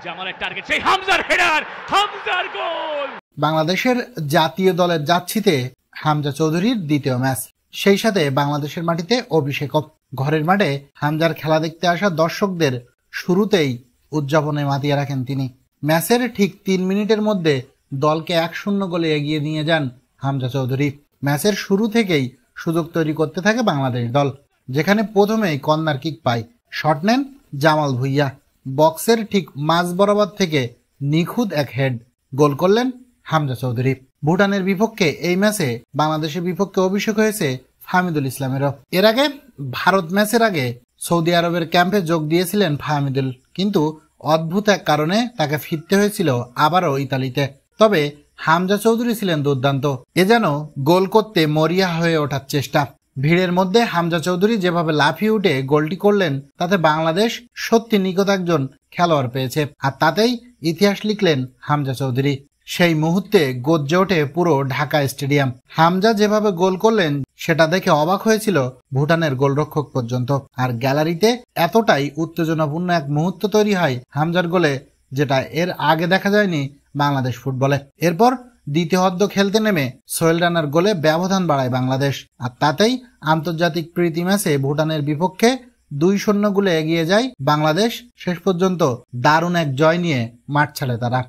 জামালের টার্গেট, সেই হামজার হেডার, হামজার গোল। বাংলাদেশের জাতীয় দলের যাচ্ছিতে হামজা চৌধুরীর দ্বিতীয় ম্যাচ, সেই সাথে বাংলাদেশের মাটিতে অভিষেকও। ঘরের মাঠে হামজার খেলা দেখতে আসা দর্শকদের শুরুতেই উদযাপনে মাতিয়ে রাখেন তিনি। ম্যাচের ঠিক 3 মিনিটের মধ্যে দলকে 1-0 গোলে এগিয়ে নিয়ে যান হামজা চৌধুরী। ম্যাচের শুরু থেকেই সুযোগ তৈরি করতে থাকে বাংলাদেশ দল, যেখানে প্রথমেই কর্নার কিক পায়। শট নেন জামাল ভুঁইয়া, বক্সের ঠিক মাঝ বরাবর থেকে নিখুঁত এক হেড, গোল করলেন হামজা চৌধুরী। ভুটানের বিপক্ষে এই ম্যাচে বাংলাদেশের বিপক্ষে অভিষেক হয়েছে ফাহমিদুল ইসলামেরও। এর আগে ভারত ম্যাচের আগে সৌদি আরবের ক্যাম্পে যোগ দিয়েছিলেন ফাহমিদুল, কিন্তু অদ্ভুত এক কারণে তাকে ফিরতে হয়েছিল আবারও ইতালিতে। তবে হামজা চৌধুরী ছিলেন দুর্দান্ত, এ যেন গোল করতে মরিয়া হয়ে ওঠার চেষ্টা। ভিড়ের মধ্যে হামজা চৌধুরী যেভাবে লাফিয়ে উঠে গোলটি করলেন, তাতে বাংলাদেশ সত্যি নিকট একজন খেলোয়াড় পেয়েছে, আর তাতেই ইতিহাস লিখলেন হামজা চৌধুরী। সেই মুহূর্তে গর্জে ওঠে পুরো ঢাকা স্টেডিয়াম। হামজা যেভাবে গোল করলেন সেটা দেখে অবাক হয়েছিল ভুটানের গোলরক্ষক পর্যন্ত। আর গ্যালারিতে এতটাই উত্তেজনাপূর্ণ এক মুহূর্ত তৈরি হয় হামজার গোলে, যেটা এর আগে দেখা যায়নি বাংলাদেশ ফুটবলে। এরপর দ্বিতীয় অর্ধ খেলতে নেমে সোহেল রানার গোলে ব্যবধান বাড়ায় বাংলাদেশ, আর তাতেই আন্তর্জাতিক প্রীতি ম্যাচে ভুটানের বিপক্ষে 2-0 গোলে এগিয়ে যায় বাংলাদেশ। শেষ পর্যন্ত দারুণ এক জয় নিয়ে মাঠ ছাড়ে তারা।